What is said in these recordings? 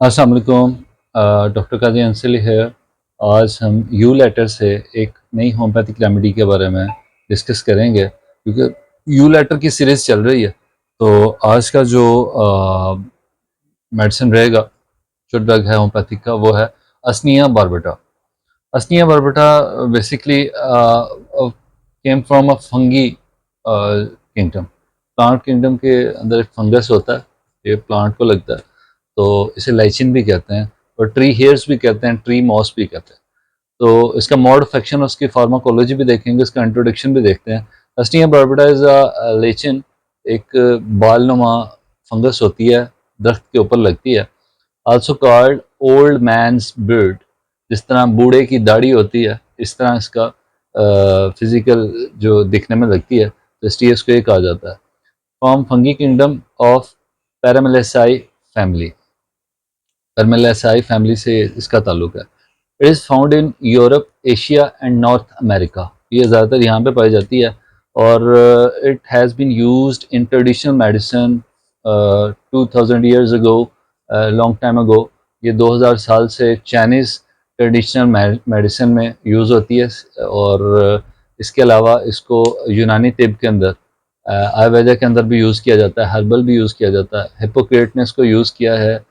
अस्सलाम वालेकुम। डॉक्टर काजी अंसली है। आज हम यू लेटर से एक नई होम्योपैथिक रेमेडी के बारे में डिस्कस करेंगे क्योंकि यू लेटर की सीरीज़ चल रही है। तो आज का जो मेडिसिन रहेगा, जो ड्रग है होम्योपैथिक का, वो है Usnea barbata. Usnea barbata basically came from a fungi kingdom. Plant kingdom के अंदर एक फंगस होता है, ये प्लांट को लगता है, तो इसे लाइचिन भी कहते हैं और ट्री हेयर्स भी कहते हैं, ट्री मॉस भी कहते हैं। तो इसका मोड ऑफ एक्शन, उसकी फार्माकोलॉजी भी देखेंगे, इसका इंट्रोडक्शन भी देखते हैं। अस्टिया बारबेटा इज अ लेचिन, एक बालनुमा फंगस होती है, दरख्त के ऊपर लगती है। Also called old man's beard. जिस तरह बूढ़े की दाढ़ी होती है, इस तरह इसका फिजिकल जो दिखने में लगती है, तो इसलिए इसको ये कहा जाता है। From fungi kingdom of Parmeliaceae family. Parmeliaceae family से इसका ताल्लुक है। It is found in Europe, Asia and North America. ये ज़्यादातर यहाँ पे पाई जाती है और it has been used in traditional medicine 2000 years ago, long time ago. ये 2000 साल से चाइनीज़ ट्रेडिशनल मेडिसिन में यूज़ होती है और इसके अलावा इसको यूनानी तिब के अंदर, आयुर्वेदा के अंदर भी यूज़ किया जाता है, हर्बल भी यूज़ किया जाता है। हिप्पोक्रेट ने इसको यूज़ किया है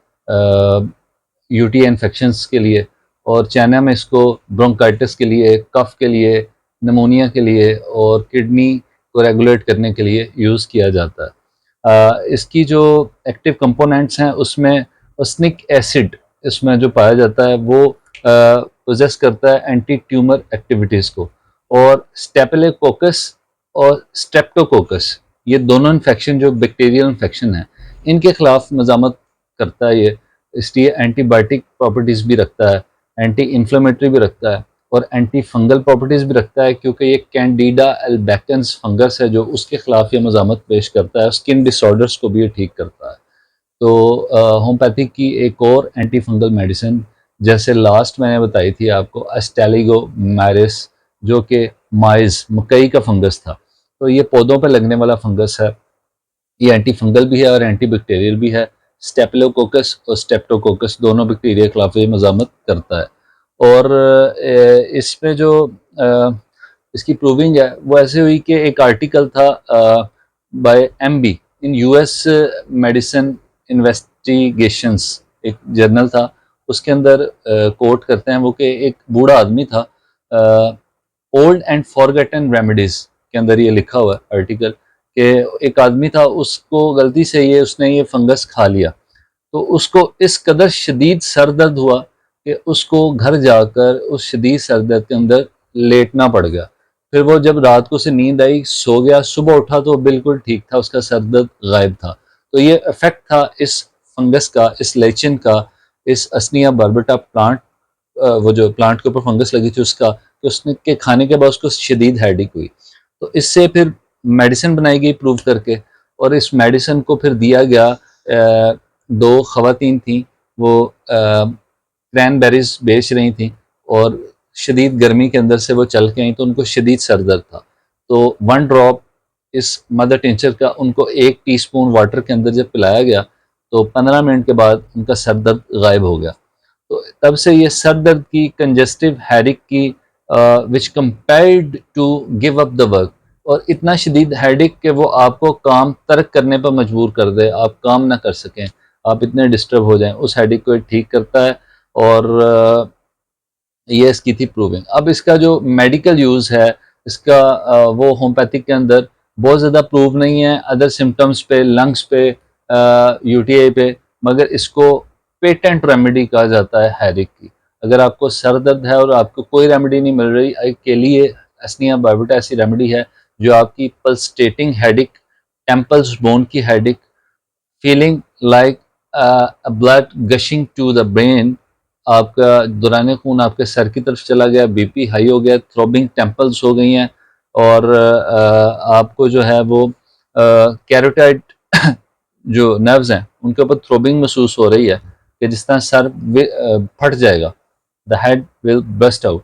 यूटी इन्फेक्शंस के लिए, और चाइना में इसको ब्रोंकाइटिस के लिए, कफ के लिए, निमोनिया के लिए और किडनी को रेगुलेट करने के लिए यूज़ किया जाता है। इसकी जो एक्टिव कंपोनेंट्स हैं उसमें ओसनिक एसिड इसमें जो पाया जाता है वो पोजेस करता है एंटी ट्यूमर एक्टिविटीज़ को। और स्टेपिलोकोकस और स्ट्रेप्टोकोकस, ये दोनों इन्फेक्शन जो बैक्टीरियल इन्फेक्शन है, इनके खिलाफ मजामत करता है ये। इसलिए एंटीबायोटिक प्रॉपर्टीज़ भी रखता है, एंटी इन्फ्लेमेटरी भी रखता है और एंटी फंगल प्रॉपर्टीज़ भी रखता है, क्योंकि ये कैंडिडा एल्बेकेंस फंगस है जो उसके खिलाफ ये मजामत पेश करता है। स्किन डिसऑर्डर्स को भी ये ठीक करता है। तो होम्योपैथिक की एक और एंटी फंगल मेडिसिन, जैसे लास्ट मैंने बताई थी आपको, एस्टेलिगो मैरिस, जो कि माइज मकई का फंगस था। तो ये पौधों पर लगने वाला फंगस है, ये एंटी फंगल भी है और एंटी बैक्टीरियल भी है। स्टेप्लोकोकस और स्टेप्टोकोकस दोनों बैक्टीरिया के खिलाफ ये मजामत करता है। और इसमें जो इसकी प्रूविंग है वो ऐसे हुई कि एक आर्टिकल था by MB in US medicine investigations, एक जर्नल था, उसके अंदर कोट करते हैं वो कि एक बूढ़ा आदमी था, ओल्ड एंड फॉरगेटन रेमेडीज के अंदर ये लिखा हुआ है आर्टिकल, कि एक आदमी था, उसको गलती से उसने ये फंगस खा लिया, तो उसको इस कदर शदीद सर दर्द हुआ कि उसको घर जाकर उस शदीद सर दर्द के अंदर लेटना पड़ गया। फिर वो जब रात को उसे नींद आई, सो गया, सुबह उठा तो बिल्कुल ठीक था, उसका सर दर्द गायब था। तो ये इफेक्ट था इस फंगस का, इस लेचिन का, इस असनिया बारबेटा प्लांट, वो जो प्लांट के ऊपर फंगस लगी थी उसका, कि उसने के खाने के बाद उसको शदीद हेडेक हुई। तो इससे फिर मेडिसिन बनाई गई प्रूव करके, और इस मेडिसिन को फिर दिया गया। दो खवातीन थी, वो क्रैनबेरीज बेच रही थी और शदीद गर्मी के अंदर से वो चल के आई, तो उनको शदीद सर दर्द था। तो 1 ड्रॉप इस मदर टिंचर का उनको 1 टीस्पून वाटर के अंदर जब पिलाया गया, तो 15 मिनट के बाद उनका सर दर्द गायब हो गया। तो तब से ये सर दर्द की, कंजेस्टिव हेडेक की, which compared to give up the work, और इतना शदीद हेडेक कि वो आपको काम तर्क करने पर मजबूर कर दे, आप काम ना कर सकें, आप इतने डिस्टर्ब हो जाएं, उस हेडेक को ठीक करता है। और ये इसकी थी प्रूविंग। अब इसका जो मेडिकल यूज़ है इसका, वो होम्योपैथिक के अंदर बहुत ज़्यादा प्रूव नहीं है अदर सिम्टम्स पे, लंग्स पे, यूटीआई पे, मगर इसको पेटेंट रेमेडी कहा जाता है हेडेक की। अगर आपको सर दर्द है और आपको कोई रेमेडी नहीं मिल रही के लिए, असनिया बारबेटा ऐसी रेमेडी है जो आपकी पल्सेटिंग हेडेक, टेम्पल्स बोन की headache, feeling like blood gushing to the brain, आपका दौरान खून आपके सर की तरफ चला गया, बीपी हाई हो गया, थ्रोबिंग टेम्पल्स हो गई हैं, और आपको जो है वो कैरोटाइड जो नर्व्स हैं उनके ऊपर थ्रोबिंग महसूस हो रही है कि जिस तरह सर फट जाएगा, the head will burst out.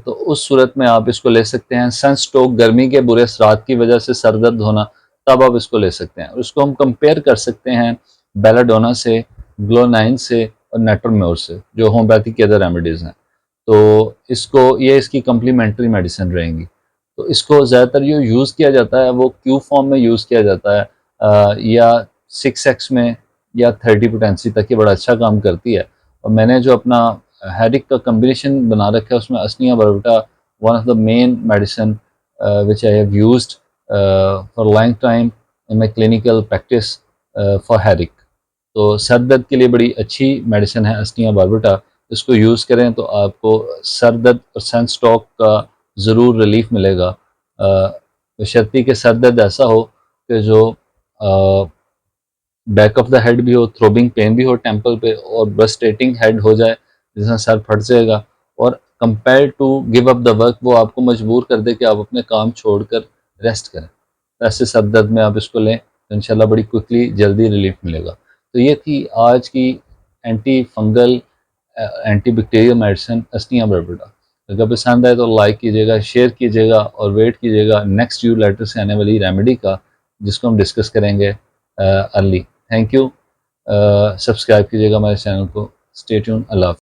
तो उस सूरत में आप इसको ले सकते हैं। सन स्ट्रोक, गर्मी के बुरे असरात की वजह से सर दर्द होना, तब आप इसको ले सकते हैं। उसको हम कंपेयर कर सकते हैं बेलाडोना से, ग्लो9 से और नेटरम्योर से, जो होम्योपैथिक के अदर रेमेडीज़ हैं। तो ये इसकी कम्प्लीमेंट्री मेडिसिन रहेंगी। तो इसको ज़्यादातर जो यूज़ किया जाता है वो क्यू फॉर्म में यूज़ किया जाता है, या 6x में, या 30 पोटेंसी तक ये बड़ा अच्छा काम करती है। और मैंने जो अपना हेडेक का कॉम्बिनेशन बना रखा है उसमें Usnea barbata one of the main medicine which I have used for long time in my clinical practice for headache। तो सर दर्द के लिए बड़ी अच्छी मेडिसिन है असनिया बारबटा। इसको यूज़ करें तो आपको सर दर्द और सन स्ट्रोक का ज़रूर रिलीफ मिलेगा। बशर्ते कि सर दर्द ऐसा हो कि जो बैक ऑफ द हेड भी हो, थ्रोबिंग पेन भी हो टेम्पल पे, और ब्रस्टेटिंग हेड हो जाए जिसमें सर फट जाएगा, और compare to give up the work वो आपको मजबूर कर दे कि आप अपने काम छोड़कर रेस्ट करें। तो ऐसे सर दर्द में आप इसको लें तो इंशाल्लाह बड़ी क्विकली जल्दी रिलीफ मिलेगा। तो ये थी आज की antifungal antibacterial medicine Usnea barbata. अगर पसंद आए तो लाइक कीजिएगा, शेयर कीजिएगा और वेट कीजिएगा नेक्स्ट न्यू लेटर से आने वाली रेमेडी का, जिसको हम डिस्कस करेंगे अर्ली। Thank you. सब्सक्राइब कीजिएगा हमारे चैनल को। Stay tune. अल्लाह हाफ़िज़।